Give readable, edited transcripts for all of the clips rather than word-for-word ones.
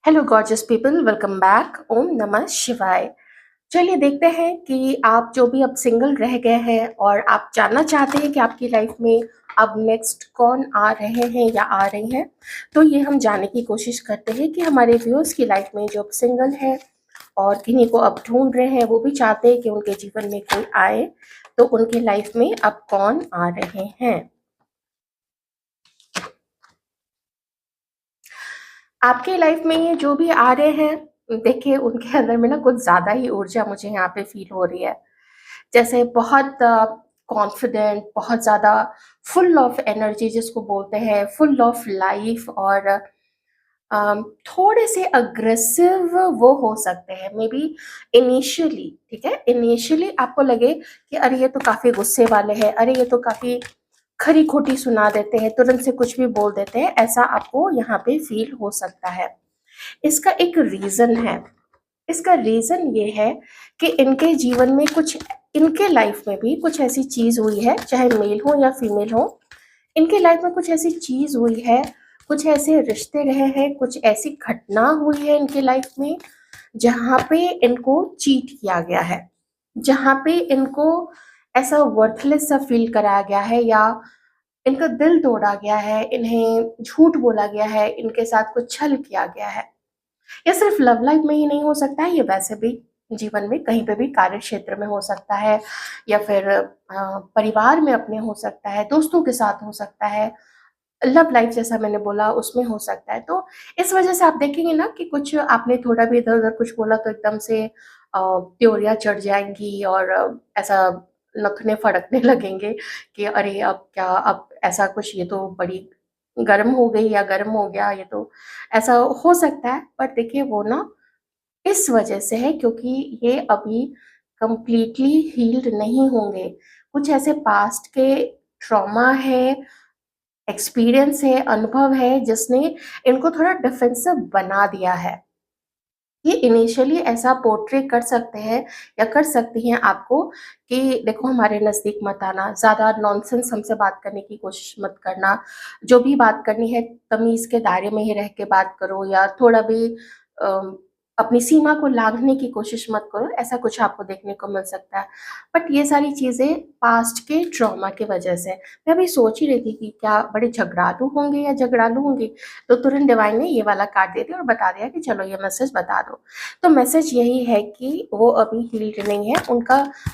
Hello gorgeous people, welcome back. ओम नमः शिवाय। चलिए देखते हैं कि आप जो भी अब सिंगल रह गए हैं और आप जानना चाहते हैं कि आपकी लाइफ में अब नेक्स्ट कौन आ रहे हैं या आ रही हैं, तो ये हम जानने की कोशिश करते हैं कि हमारे व्यूअर्स की लाइफ में जो अब सिंगल है और किन्हीं को अब ढूंढ रहे हैं, वो भी चाहते हैं कि उनके जीवन में कोई आए, तो उनकी लाइफ में अब कौन आ रहे हैं। आपके लाइफ में ये जो भी आ रहे हैं, देखिए उनके अंदर में ना कुछ ज़्यादा ही ऊर्जा मुझे यहाँ पे फ़ील हो रही है। जैसे बहुत कॉन्फिडेंट, बहुत ज़्यादा फुल ऑफ एनर्जी जिसको बोलते हैं, फुल ऑफ लाइफ, और थोड़े से अग्रेसिव वो हो सकते हैं मे बी इनिशियली। ठीक है, इनिशियली आपको लगे कि अरे ये तो काफ़ी गुस्से वाले हैं, अरे ये तो काफ़ी खरी खोटी सुना देते हैं, तुरंत से कुछ भी बोल देते हैं, ऐसा आपको यहाँ पे फील हो सकता है। इसका एक रीज़न है। इसका रीज़न ये है कि इनके जीवन में कुछ, इनके लाइफ में भी कुछ ऐसी चीज़ हुई है, चाहे मेल हो या फीमेल हो, इनके लाइफ में कुछ ऐसी चीज़ हुई है, कुछ ऐसे रिश्ते रहे हैं, कुछ ऐसी घटना हुई है इनके लाइफ में जहाँ पे इनको चीट किया गया है, जहाँ पे इनको ऐसा वर्थलेस सा फील कराया गया है, या इनका दिल तोड़ा गया है, इन्हें झूठ बोला गया है, इनके साथ कुछ छल किया गया है। ये सिर्फ लव लाइफ में ही नहीं हो सकता है, ये वैसे भी जीवन में कहीं पे भी कार्य क्षेत्र में हो सकता है, या फिर परिवार में अपने हो सकता है, दोस्तों के साथ हो सकता है, लव लाइफ जैसा मैंने बोला उसमें हो सकता है। तो इस वजह से आप देखेंगे ना कि कुछ आपने थोड़ा भी इधर-उधर कुछ बोला तो एकदम से त्योरियाँ चढ़ जाएँगी, और ऐसा नखने फड़कने लगेंगे कि अरे अब क्या, अब ऐसा कुछ, ये तो बड़ी गर्म हो गई या गर्म हो गया, ये तो ऐसा हो सकता है। बट देखिए वो ना इस वजह से है क्योंकि ये अभी कंप्लीटली हील्ड नहीं होंगे। कुछ ऐसे पास्ट के ट्रॉमा है, एक्सपीरियंस है, अनुभव है जिसने इनको थोड़ा डिफेंसिव बना दिया है। ये इनिशियली ऐसा पोर्ट्रे कर सकते हैं या कर सकती हैं आपको कि देखो हमारे नज़दीक मत आना, ज़्यादा नॉनसेंस हमसे बात करने की कोशिश मत करना, जो भी बात करनी है तमीज़ के दायरे में ही रह के बात करो, या थोड़ा भी अ, अपनी सीमा को लाँघने की कोशिश मत करो, ऐसा कुछ आपको देखने को मिल सकता है। बट ये सारी चीज़ें पास्ट के ट्रॉमा की वजह से। मैं अभी सोच ही रही थी कि क्या बड़े झगड़ालू होंगे या झगड़ालू होंगी, तो तुरंत डिवाइन ने ये वाला कार्ड दे दिया और बता दिया कि चलो ये मैसेज बता दो। तो मैसेज यही है कि वो अभी हील्ड नहीं है,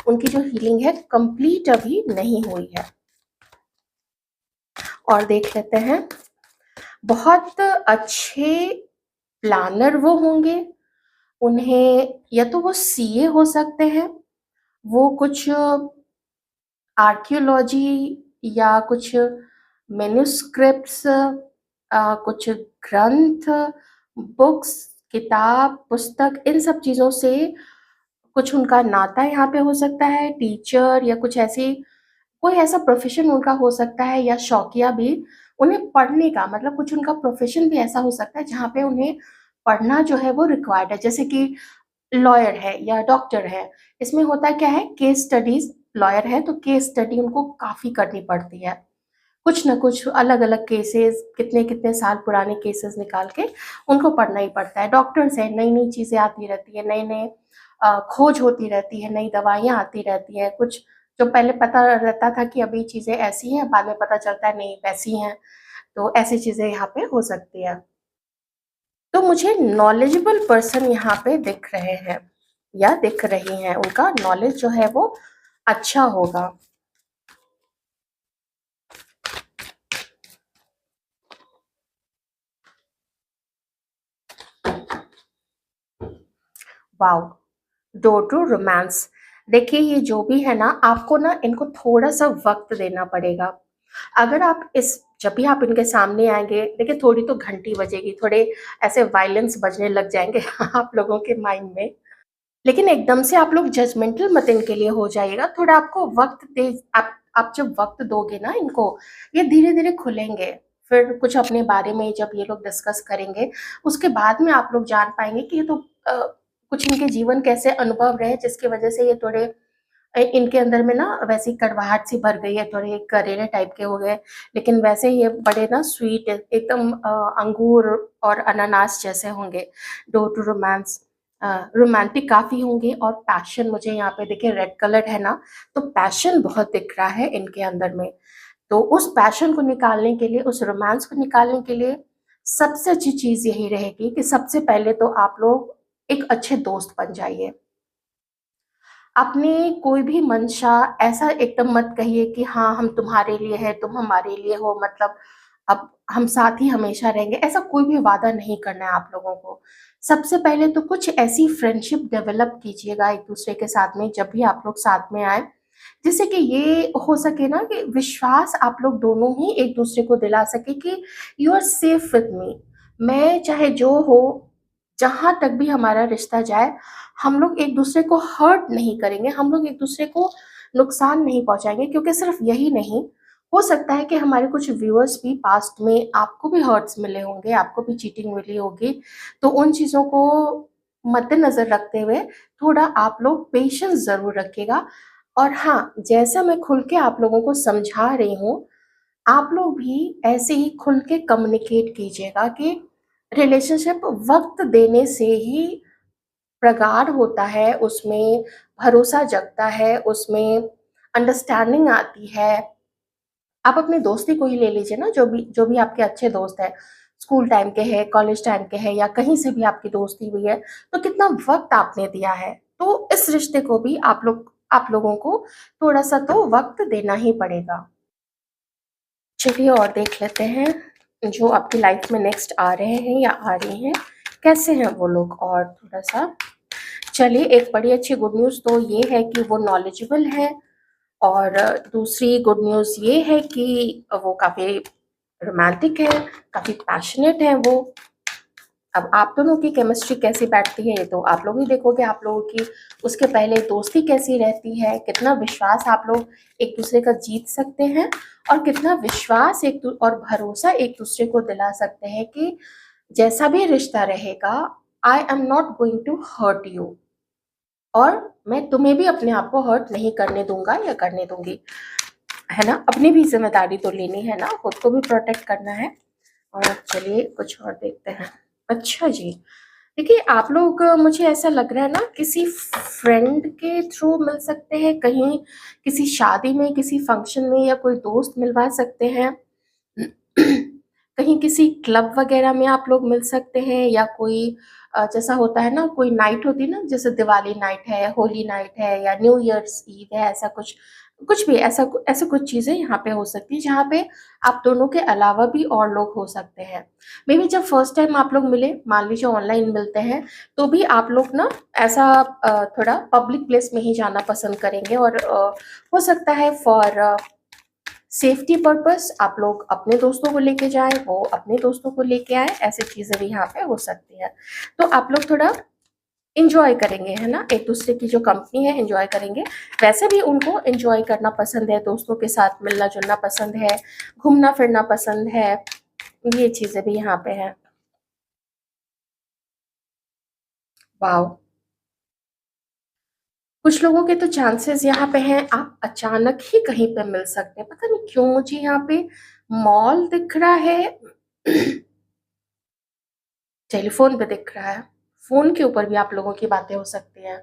उनकी जो हीलिंग है कंप्लीट अभी नहीं हुई है। और देख लेते हैं, बहुत अच्छे प्लानर वो होंगे। उन्हें या तो वो सीए हो सकते हैं, वो कुछ आर्कियोलॉजी या कुछ मैन्युस्क्रिप्ट्स, कुछ ग्रंथ, बुक्स, किताब, पुस्तक, इन सब चीज़ों से कुछ उनका नाता यहाँ पे हो सकता है। टीचर या कुछ ऐसी, कोई ऐसा प्रोफ़ेशन उनका हो सकता है, या शौकिया भी उन्हें पढ़ने का, मतलब कुछ उनका प्रोफ़ेशन भी ऐसा हो सकता है जहाँ पे उन्हें पढ़ना जो है वो रिक्वायर्ड है। जैसे कि लॉयर है या डॉक्टर है, इसमें होता क्या है, केस स्टडीज़, लॉयर है तो केस स्टडी उनको काफ़ी करनी पड़ती है। कुछ न कुछ अलग-अलग केसेज़, कितने-कितने साल पुराने केसेज़ निकाल के उनको पढ़ना ही पड़ता है। डॉक्टर्स हैं, नई-नई चीज़ें आती रहती हैं, नए-नए खोज होती रहती है, नई दवाइयाँ आती रहती हैं। कुछ जो पहले पता रहता था कि अभी चीज़ें ऐसी हैं, बाद में पता चलता है नहीं वैसी हैं। तो ऐसी चीज़ें यहाँ पे हो सकती हैं। तो मुझे नॉलेजेबल पर्सन यहाँ पे दिख रहे हैं या दिख रही हैं, उनका नॉलेज जो है वो अच्छा होगा। वाओ! Door to romance. देखिए ये जो भी है ना, आपको ना इनको थोड़ा-सा वक़्त देना पड़ेगा। अगर आप इस जब भी आप इनके सामने आएँगे, देखिए थोड़ी तो घंटी बजेगी, थोड़े ऐसे वायलेंस बजने लग जाएँगे आप लोगों के माइंड में। लेकिन एकदम से आप लोग जजमेंटल मत इनके लिए हो जाइएगा, थोड़ा आपको वक़्त दे। आप जब वक़्त दोगे ना इनको, ये धीरे-धीरे खुलेंगे। फिर कुछ अपने बारे में जब ये लोग डिस्कस करेंगे, उसके बाद में आप लोग जान पाएँगे कि ये तो कुछ इनके जीवन कैसे अनुभव रहे जिसकी वज़ह से ये थोड़े इनके अंदर में ना वैसी कड़वाहट सी भर गई है, थोड़े करेले टाइप के हो गए, लेकिन वैसे ये बड़े ना स्वीट एकदम अंगूर और अनानास जैसे होंगे। डोर टू रोमांस रोमांटिक काफ़ी होंगे और पैशन मुझे यहाँ पे देखिए रेड कलर है ना, तो पैशन बहुत दिख रहा है इनके अंदर में। तो उस पैशन को निकालने के लिए, उस रोमांस को निकालने के लिए सबसे अच्छी चीज़ यही रहेगी कि सबसे पहले तो आप लोग एक अच्छे दोस्त बन जाइए। अपनी कोई भी मंशा ऐसा एकदम मत कहिए कि हाँ, हम तुम्हारे लिए हैं, तुम हमारे लिए हो, मतलब अब हम साथ ही हमेशा रहेंगे, ऐसा कोई भी वादा नहीं करना है आप लोगों को। सबसे पहले तो कुछ ऐसी फ्रेंडशिप डेवलप कीजिएगा एक-दूसरे के साथ में जब भी आप लोग साथ में आएँ, जिससे कि ये हो सके ना कि विश्वास आप लोग दोनों ही एक-दूसरे को दिला सकें कि you are safe with me. मैं चाहे जो हो, जहाँ तक भी हमारा रिश्ता जाए, हम लोग एक-दूसरे को हर्ट नहीं करेंगे, हम लोग एक-दूसरे को नुकसान नहीं पहुँचाएँगे, क्योंकि सिर्फ़ यही नहीं, हो सकता है कि हमारे कुछ व्यूअर्स भी पास्ट में आपको भी हर्ट्स मिले होंगे, आपको भी चीटिंग मिली होगी, तो उन चीज़ों को मद्देनज़र रखते हुए थोड़ा आप लोग पेशेंस ज़रूर रखिएगा। और हाँ, जैसा मैं खुल के आप लोगों को समझा रही हूँ, आप लोग भी ऐसे ही खुल के कम्युनिकेट कीजिएगा कि रिलेशनशिप वक़्त देने से ही प्रगाढ़ होता है, उसमें भरोसा जगता है, उसमें अंडरस्टैंडिंग आती है। आप अपनी दोस्ती को ही ले लीजिए ना, जो भी आपके अच्छे दोस्त हैं, स्कूल टाइम के हैं, कॉलेज टाइम के हैं या कहीं से भी आपकी दोस्ती हुई है, तो कितना वक़्त आपने दिया है। तो इस रिश्ते को भी आप लोगों को थोड़ा-सा तो वक़्त देना ही पड़ेगा। चलिए और देख लेते हैं, जो आपकी लाइफ़ में नेक्स्ट आ रहे हैं या आ रही हैं, कैसे हैं वो लोग और थोड़ा-सा। चलिए, एक बड़ी अच्छी गुड न्यूज़ तो ये है कि वो नॉलेजेबल है, और दूसरी गुड न्यूज़ ये है कि वो काफ़ी रोमांटिक है, काफ़ी पैशनेट है वो। अब आप दोनों की केमिस्ट्री कैसी बैठती है, ये तो आप लोग ही देखोगे, आप लोगों की उसके पहले दोस्ती कैसी रहती है, कितना विश्वास आप लोग एक-दूसरे का जीत सकते हैं और कितना विश्वास एक दू और भरोसा एक-दूसरे को दिला सकते हैं कि जैसा भी रिश्ता रहेगा, I am not going to hurt you, और मैं तुम्हें भी अपने आप को हर्ट नहीं करने दूँगा या करने दूँगी, है ना? अपनी भी ज़िम्मेदारी तो लेनी है ना, खुद को भी प्रोटेक्ट करना है। और चलिए कुछ और देखते हैं। अच्छा जी, देखिए आप लोग मुझे ऐसा लग रहा है ना किसी फ्रेंड के थ्रू मिल सकते हैं, कहीं किसी शादी में, किसी फंक्शन में या कोई दोस्त मिलवा सकते हैं। कहीं किसी क्लब वगैरह में आप लोग मिल सकते हैं, या कोई जैसा होता है ना, कोई नाइट होती है ना, जैसे दिवाली नाइट है, होली नाइट है या न्यू ईयर्स ईव है, ऐसा कुछ, कुछ भी ऐसा कुछ चीज़ें यहाँ पे हो सकती हैं, जहाँ पे आप दोनों के अलावा भी और लोग हो सकते हैं। मेबी जब फर्स्ट टाइम आप लोग मिले, मान लीजिए ऑनलाइन मिलते हैं, तो भी आप लोग ना ऐसा थोड़ा पब्लिक प्लेस में ही जाना पसंद करेंगे, और हो सकता है फॉर सेफ्टी पर्पस आप लोग अपने दोस्तों को लेके जाएँ, वो अपने दोस्तों को लेके आएँ, ऐसी चीज़ें भी यहाँ पे हो सकती हैं। तो आप लोग थोड़ा एन्जॉय करेंगे, है ना? एक-दूसरे की जो कंपनी है एन्जॉय करेंगे। वैसे भी उनको एन्जॉय करना पसंद है, दोस्तों के साथ मिलना-जुलना पसंद है, घूमना-फिरना पसंद है, ये चीज़ें भी यहाँ पे हैं। वॉव! कुछ लोगों के तो चांसेस यहाँ पे हैं आप अचानक ही कहीं पे मिल सकते हैं। पता नहीं क्यों मुझे यहाँ पे मॉल दिख रहा है, टेलीफ़ोन पे दिख रहा है। फ़ोन के ऊपर भी आप लोगों की बातें हो सकती हैं।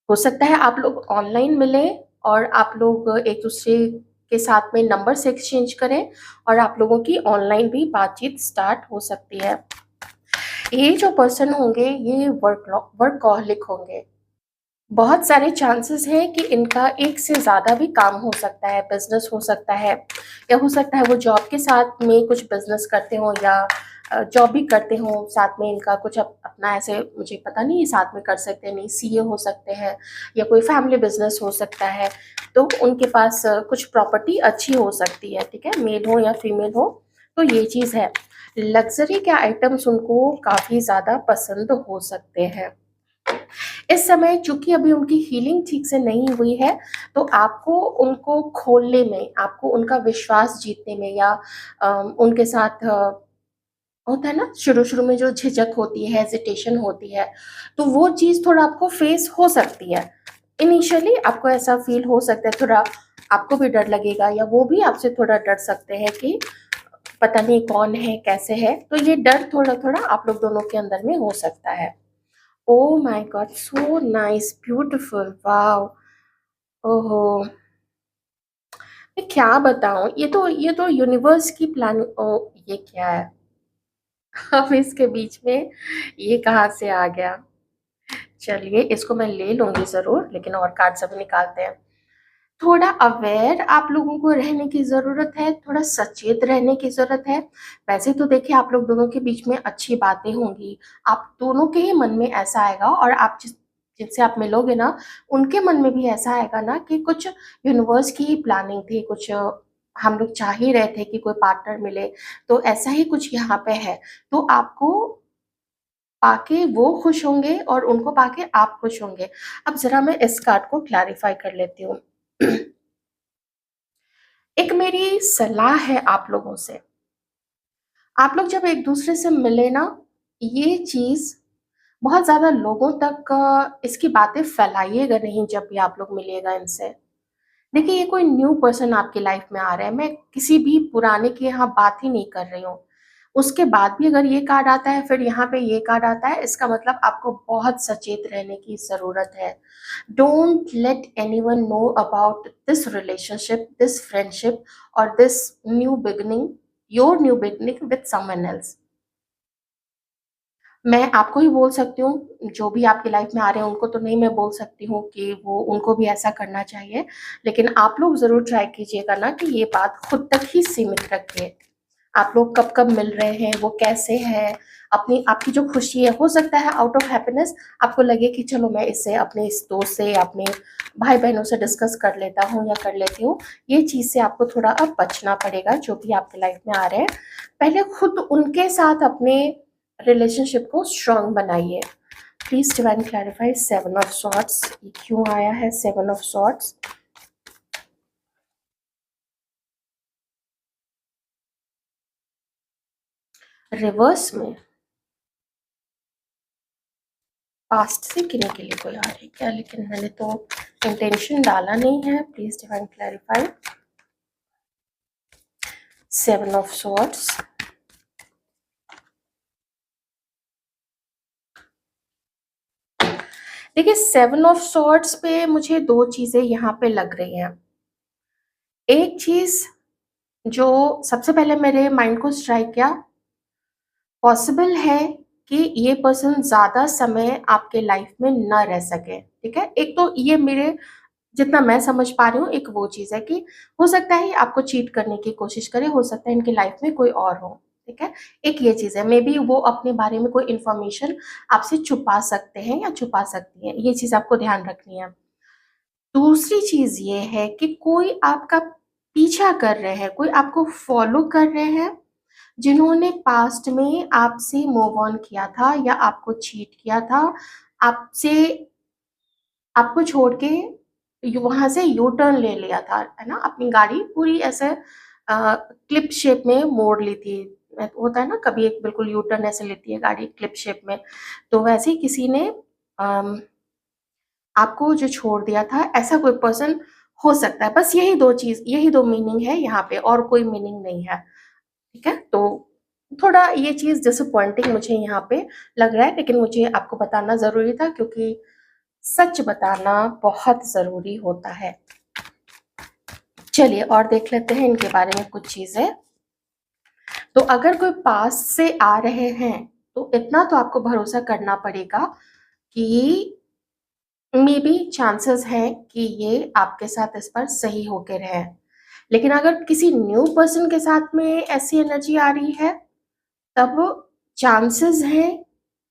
हो सकता है आप लोग ऑनलाइन मिलें और आप लोग एक-दूसरे के साथ में नंबर्स एक्सचेंज करें, और आप लोगों की ऑनलाइन भी बातचीत स्टार्ट हो सकती है। ये जो पर्सन होंगे ये वर्कहॉलिक होंगे। बहुत सारे चांसेस हैं कि इनका एक से ज़्यादा भी काम हो सकता है, बिज़नेस हो सकता है, या हो सकता है वो जॉब के साथ में कुछ बिज़नेस करते हों, या जॉब भी करते हों, साथ में इनका कुछ अपना ऐसे, मुझे पता नहीं ये साथ में कर सकते हैं नहीं, सीए हो सकते हैं या कोई फैमिली बिज़नेस हो सकता है। तो उनके पास कुछ प्रॉपर्टी अच्छी हो सकती है, ठीक है? मेल हो या फीमेल हो, तो ये चीज़ है। लग्ज़री के आइटम्स उनको काफ़ी ज़्यादा पसंद हो सकते हैं। इस समय चूँकि अभी उनकी हीलिंग ठीक से नहीं हुई है, तो आपको उनको खोलने में, आपको उनका विश्वास जीतने में, या उनके साथ होता है ना शुरू-शुरू में जो झिझक होती है, हेजिटेशन होती है, तो वो चीज़ थोड़ा आपको फेस हो सकती है। इनिशियली आपको ऐसा फ़ील हो सकता है, थोड़ा आपको भी डर लगेगा या वो भी आपसे थोड़ा डर सकते हैं कि पता नहीं कौन है, कैसे है, तो ये डर थोड़ा-थोड़ा आप लोग दोनों के अंदर में हो सकता है। Oh my God! So nice, beautiful, wow! ओहो! मैं क्या बताऊँ, ये तो यूनिवर्स की प्लानिंग। ओह! ये क्या है? अब इसके बीच में ये कहाँ से आ गया? चलिए, इसको मैं ले लूँगी ज़रूर, लेकिन और कार्ड्स अभी निकालते हैं। थोड़ा अवेयर आप लोगों को रहने की ज़रूरत है, थोड़ा सचेत रहने की ज़रूरत है। वैसे तो देखिए आप लोग दोनों के बीच में अच्छी बातें होंगी, आप दोनों के ही मन में ऐसा आएगा, और आप जिनसे आप मिलोगे ना, उनके मन में भी ऐसा आएगा ना कि कुछ यूनिवर्स की ही प्लानिंग थी, कुछ हम लोग चाह ही रहे थे कि कोई पार्टनर मिले, तो ऐसा ही कुछ यहाँ पे है। तो आपको पाके वो खुश होंगे और उनको पाके आप खुश होंगे। अब ज़रा मैं इस कार्ड को क्लैरिफ़ाई कर लेती हूँ। एक मेरी सलाह है आप लोगों से, आप लोग जब एक-दूसरे से मिले ना, ये चीज़ बहुत ज़्यादा लोगों तक इसकी बातें फैलाइएगा नहीं जब भी आप लोग मिलिएगा इनसे। देखिए, ये कोई न्यू पर्सन आपकी लाइफ में आ रहा है, मैं किसी भी पुराने की यहाँ बात ही नहीं कर रही हूँ। उसके बाद भी अगर ये कार्ड आता है, फिर यहाँ पे ये कार्ड आता है, इसका मतलब आपको बहुत सचेत रहने की ज़रूरत है। Don't let anyone know about this relationship, this friendship और this new beginning, your new beginning with someone else. मैं आपको ही बोल सकती हूँ, जो भी आपकी लाइफ में आ रहे हैं उनको तो नहीं मैं बोल सकती हूँ कि वो उनको भी ऐसा करना चाहिए। लेकिन आप लोग ज़रूर ट्राई कीजिएगा ना कि ये बात खुद तक ही सीमित रखिए। आप लोग कब-कब मिल रहे हैं, वो कैसे हैं, अपनी आपकी जो खुशी है, हो सकता है आउट ऑफ हैप्पीनेस आपको लगे कि चलो मैं इससे अपने इस दोस्त से, अपने भाई-बहनों से डिस्कस कर लेता हूँ या कर लेती हूँ। ये चीज़ से आपको थोड़ा अब बचना पड़ेगा, जो भी आपकी लाइफ में आ रहे हैं। पहले खुद उनके साथ अपने रिलेशनशिप को स्ट्रॉन्ग बनाइए। Please divine clarify seven of swords, ये क्यों आया है सेवन ऑफ सॉर्ड्स? रिवर्स में पास्ट से गिने के लिए कोई आ रही है क्या? लेकिन मैंने तो इंटेंशन डाला नहीं है। Please divine clarify seven of swords. देखिए, सेवन ऑफ सॉर्ड्स पे मुझे दो चीजें यहाँ पे लग रही हैं। एक चीज जो सबसे पहले मेरे माइंड को स्ट्राइक किया, पॉसिबल है कि ये पर्सन ज्यादा समय आपके लाइफ में न रह सके। ठीक है, एक तो ये मेरे जितना मैं समझ पा रही हूँ, एक वो चीज़ है कि हो सकता है आपको चीट करने की कोशिश करे, हो सकता है इनकी लाइफ में कोई और हो, ठीक है? एक ये चीज़ है, मेबी वो अपने बारे में कोई इन्फॉर्मेशन आपसे छुपा सकते हैं या छुपा सकती हैं, ये चीज़ आपको ध्यान रखनी है। दूसरी चीज़ ये है कि कोई आपका पीछा कर रहे हैं, कोई आपको फॉलो कर रहे हैं, जिन्होंने पास्ट में आपसे मूव ऑन किया था या आपको चीट किया था, आपसे आपको छोड़ के वहां से यू टर्न ले लिया था, है ना? अपनी गाड़ी पूरी ऐसे क्लिप शेप में मोड़ ली थी। होता है ना, कभी एक बिल्कुल यू टर्न ऐसे लेती है गाड़ी क्लिप शेप में, तो वैसे ही किसी ने अम, आपको जो छोड़ दिया था, ऐसा कोई पर्सन हो सकता है। बस यही दो चीज, यही दो मीनिंग है यहाँ पे, और कोई मीनिंग नहीं है। ठीक है, तो थोड़ा ये चीज डिसअपॉइंटिंग मुझे यहाँ पे लग रहा है, लेकिन मुझे आपको बताना जरूरी था क्योंकि सच बताना बहुत ज़रूरी होता है। चलिए और देख लेते हैं इनके बारे में कुछ चीज़ें। तो अगर कोई पास से आ रहे हैं, तो इतना तो आपको भरोसा करना पड़ेगा कि मेबी चांसेस हैं कि ये आपके साथ इस पर सही होके रहें। लेकिन अगर किसी न्यू पर्सन के साथ में ऐसी एनर्जी आ रही है, तब चांसेस हैं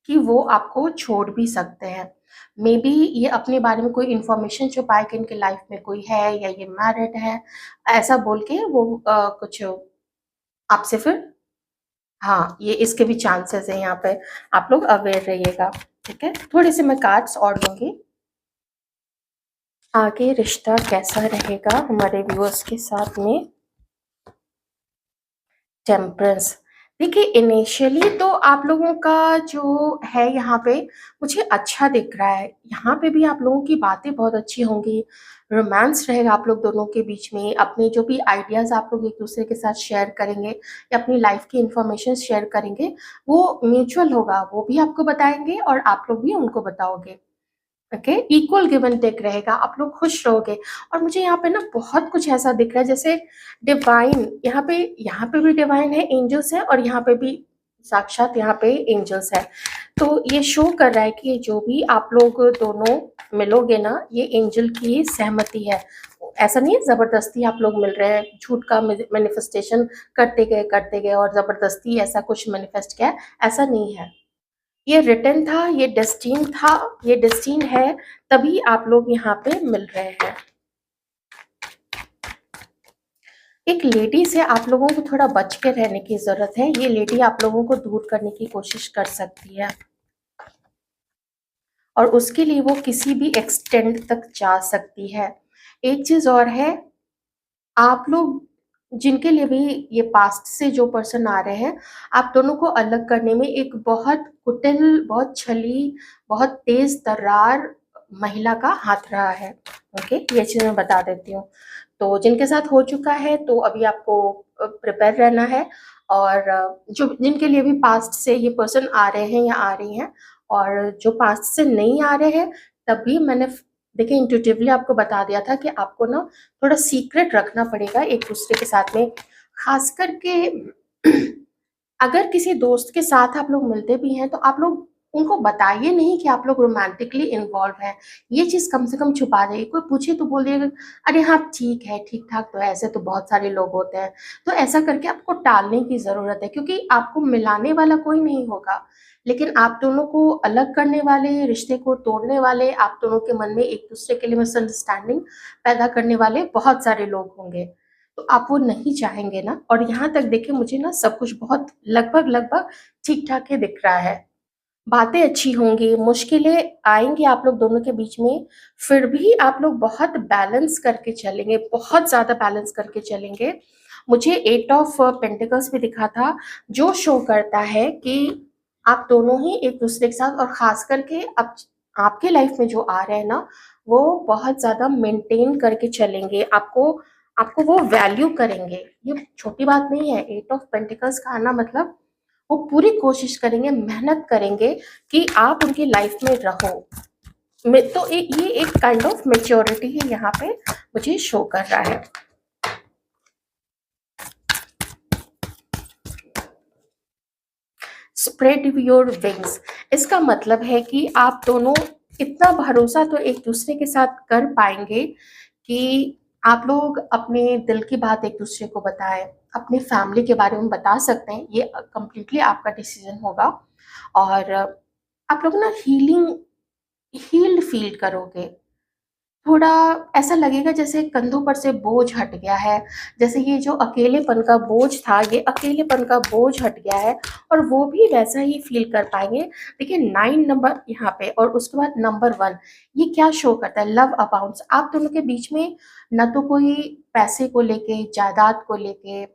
कि वो आपको छोड़ भी सकते हैं। मेबी ये अपने बारे में कोई इन्फॉर्मेशन छुपाए कि इनकी लाइफ में कोई है या ये मैरिड है, ऐसा बोल के वो कुछ आपसे फिर, हाँ, ये इसके भी चांसेस हैं यहाँ पे, आप लोग अवेयर रहिएगा। ठीक है, थोड़े से मैं कार्ड्स और दूंगी। आगे रिश्ता कैसा रहेगा हमारे व्यूअर्स के साथ में? टेम्परेंस। देखिए, इनिशियली तो आप लोगों का जो है यहाँ पे मुझे अच्छा दिख रहा है। यहाँ पे भी आप लोगों की बातें बहुत अच्छी होंगी, रोमांस रहेगा आप लोग दोनों के बीच में, अपने जो भी आइडियाज़ आप लोग एक-दूसरे के साथ शेयर करेंगे या अपनी लाइफ़ की इन्फॉर्मेशन शेयर करेंगे, वो म्यूचुअल होगा। वो भी आपको बताएँगे और आप लोग भी उनको बताओगे। Okay, equal give and take रहेगा, आप लोग खुश रहोगे। और मुझे यहाँ पे ना बहुत कुछ ऐसा दिख रहा है जैसे डिवाइन, यहाँ पे भी डिवाइन है, एंजल्स है, और यहाँ पे भी साक्षात यहाँ पे एंजल्स है। तो ये शो कर रहा है कि जो भी आप लोग दोनों मिलोगे ना, ये एंजल की सहमति है। ऐसा नहीं है जबरदस्ती आप लोग मिल रहे हैं, झूठ का मैनिफेस्टेशन करते गए और जबरदस्ती ऐसा कुछ मैनिफेस्ट किया है, ऐसा नहीं है। ये रिटन था, ये डेस्टिन है, तभी आप लोग यहाँ पे मिल रहे हैं। एक लेडी से आप लोगों को थोड़ा बच के रहने की ज़रूरत है, ये लेडी आप लोगों को दूर करने की कोशिश कर सकती है और उसके लिए वो किसी भी एक्सटेंड तक जा सकती है। एक चीज़ और है, आप लोग जिनके लिए भी ये पास्ट से जो पर्सन आ रहे हैं, आप दोनों को अलग करने में एक बहुत कुटिल, बहुत छली, बहुत तेज़ तर्रार महिला का हाथ रहा है। ओके, ये चीज़ मैं बता देती हूँ। तो जिनके साथ हो चुका है तो अभी आपको प्रिपेयर रहना है, और जो जिनके लिए भी पास्ट से ये पर्सन आ रहे हैं या आ रही हैं, और जो पास्ट से नहीं आ रहे हैं, तभी मैंने देखिए इंट्यूटिवली आपको बता दिया था कि आपको ना थोड़ा सीक्रेट रखना पड़ेगा एक दूसरे के साथ में, खास करके अगर किसी दोस्त के साथ आप लोग मिलते भी हैं तो आप लोग उनको बताइए नहीं कि आप लोग रोमांटिकली इन्वॉल्व हैं। ये चीज़ कम से कम छुपा जाइए। कोई पूछे तो बोलिएगा, अरे हाँ ठीक है, ठीक ठाक तो है, ऐसे तो बहुत सारे लोग होते हैं। तो ऐसा करके आपको टालने की ज़रूरत है, क्योंकि आपको मिलाने वाला कोई नहीं होगा, लेकिन आप दोनों को अलग करने वाले, रिश्ते को तोड़ने वाले, आप दोनों के मन में एक दूसरे के लिए मिसअंडरस्टैंडिंग पैदा करने वाले बहुत सारे लोग होंगे। तो आप वो नहीं चाहेंगे ना। और यहाँ तक देखिए, मुझे ना सब कुछ बहुत लगभग ठीक-ठाक ही दिख रहा है। बातें अच्छी होंगी, मुश्किलें आएँगी आप लोग दोनों के बीच में, फिर भी आप लोग बहुत बैलेंस करके चलेंगे, बहुत ज़्यादा बैलेंस करके चलेंगे। मुझे 8 ऑफ पेंटिकल्स भी दिखा था, जो शो करता है कि आप दोनों ही एक-दूसरे के साथ, और ख़ास करके अब आपके लाइफ़ में जो आ रहे हैं ना, वो बहुत ज़्यादा मेंटेन करके चलेंगे, आपको आपको वो वैल्यू करेंगे। ये छोटी बात नहीं है, 8 ऑफ पेंटिकल्स का आना मतलब वो पूरी कोशिश करेंगे, मेहनत करेंगे कि आप उनकी लाइफ में रहो। तो ये एक काइंड ऑफ मैच्योरिटी है, यहाँ पे मुझे शो कर रहा है। स्प्रेड योर विंग्स, इसका मतलब है कि आप दोनों इतना भरोसा तो एक दूसरे के साथ कर पाएंगे कि आप लोग अपने दिल की बात एक दूसरे को बताएं, अपनी फैमिली के बारे में बता सकते हैं। ये कंप्लीटली आपका डिसीजन होगा, और आप लोग ना हील्ड फील करोगे। थोड़ा ऐसा लगेगा जैसे कंधों पर से बोझ हट गया है, जैसे ये जो अकेलेपन का बोझ था, ये अकेलेपन का बोझ हट गया है, और वो भी वैसा ही फ़ील कर पाएँगे। देखिए 9 नंबर यहाँ पे, और उसके बाद नंबर 1, ये क्या शो करता है? Love abounds. आप दोनों के बीच में ना तो कोई पैसे को लेके, जायदाद को लेके,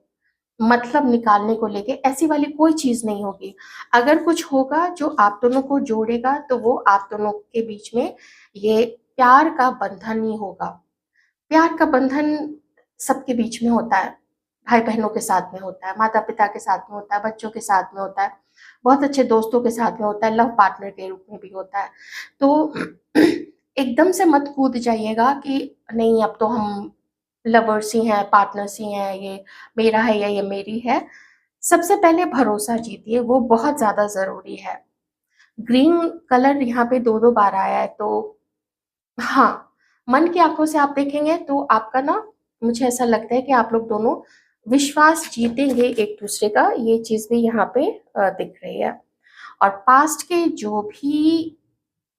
मतलब निकालने को लेके ऐसी वाली कोई चीज़ नहीं होगी। अगर कुछ होगा जो आप दोनों को जोड़ेगा, तो वो आप दोनों के बीच में ये प्यार का बंधन ही होगा। प्यार का बंधन सबके बीच में होता है, भाई-बहनों के साथ में होता है, माता-पिता के साथ में होता है, बच्चों के साथ में होता है, बहुत अच्छे दोस्तों के साथ में होता है, लव पार्टनर के रूप में भी होता है। तो एकदम से मत कूद जाइएगा कि नहीं अब तो हम लवर्स ही हैं, पार्टनर्स ही हैं, ये मेरा है या ये मेरी है। सबसे पहले भरोसा जीतिए, वो बहुत ज़्यादा ज़रूरी है। ग्रीन कलर यहाँ पे 2-2 बार आया है, तो हाँ, मन की आँखों से आप देखेंगे तो आपका ना, मुझे ऐसा लगता है कि आप लोग दोनों विश्वास जीतेंगे एक-दूसरे का, ये चीज़ भी यहाँ पे दिख रही है। और पास्ट के जो भी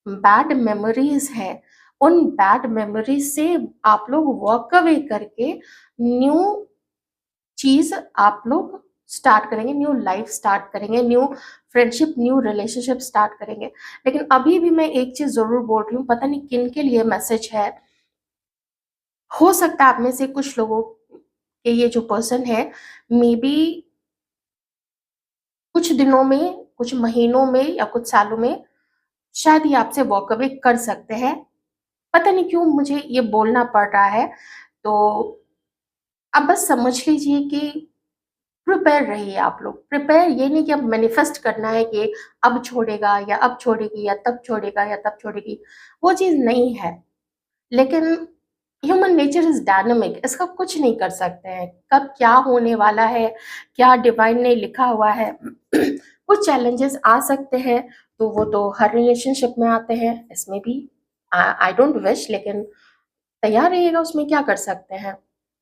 बैड मेमोरीज़ हैं, उन बैड मेमोरीज़ से आप लोग वॉक अवे करके न्यू चीज़ आप लोग स्टार्ट करेंगे, न्यू लाइफ़ स्टार्ट करेंगे, new friendship, new relationship start करेंगे। लेकिन अभी भी मैं एक चीज़ ज़रूर बोल रही हूँ, पता नहीं किन के लिए मैसेज है। हो सकता है आप में से कुछ लोगों के ये जो पर्सन है, मे बी कुछ दिनों में, कुछ महीनों में या कुछ सालों में शायद ये आपसे वॉक अवे कर सकते हैं। पता नहीं क्यों मुझे ये बोलना पड़ रहा है। तो आप बस समझ लीजिए कि प्रिपेयर रहिए आप लोग। प्रिपेयर ये नहीं कि अब मैनिफेस्ट करना है कि अब छोड़ेगा या अब छोड़ेगी या तब छोड़ेगा या तब छोड़ेगी, वो चीज़ नहीं है। लेकिन ह्यूमन नेचर इज़ डायनामिक, इसका कुछ नहीं कर सकते हैं। कब क्या होने वाला है, क्या डिवाइन ने लिखा हुआ है। कुछ चैलेंजेस आ सकते हैं, तो वो तो हर रिलेशनशिप में आते हैं, इसमें भी। आई डोंट विश, लेकिन तैयार रहिएगा, उसमें क्या कर सकते हैं।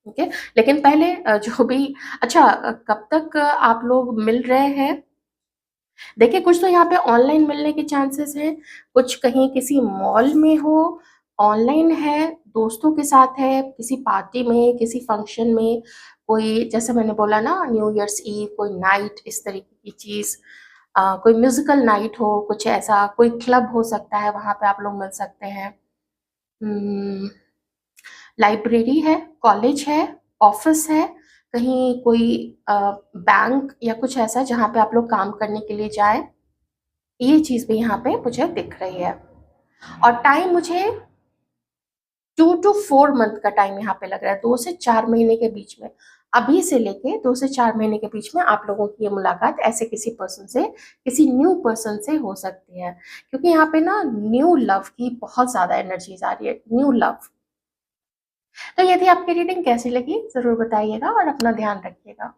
ओके। लेकिन पहले जो भी अच्छा कब तक आप लोग मिल रहे हैं? देखिए, कुछ तो यहाँ पे ऑनलाइन मिलने के चांसेस हैं, कुछ कहीं किसी मॉल में हो, ऑनलाइन है, दोस्तों के साथ है, किसी पार्टी में, किसी फंक्शन में, कोई जैसे मैंने बोला ना न्यू ईयर्स ईव, कोई नाइट, इस तरीके की चीज़। कोई म्यूज़िकल नाइट हो, कुछ ऐसा, कोई क्लब हो सकता है, वहाँ पे आप लोग मिल सकते हैं। उम लाइब्रेरी है, कॉलेज है, ऑफ़िस है, कहीं कोई बैंक या कुछ ऐसा जहाँ पे आप लोग काम करने के लिए जाएँ, ये चीज़ भी यहाँ पे मुझे दिख रही है। और टाइम मुझे 2 टू 4 मंथ का टाइम यहाँ पे लग रहा है, 2 से 4 महीने के बीच में। अभी से लेके 2 से 4 महीने के बीच में आप लोगों की ये मुलाकात ऐसे किसी पर्सन से, किसी न्यू पर्सन से हो सकती है। क्योंकि यहाँ पे ना न्यू लव की बहुत ज़्यादा एनर्जीज़ आ रही है, न्यू लव। तो ये थी आपकी रीडिंग, कैसी लगी ज़रूर बताइएगा और अपना ध्यान रखिएगा।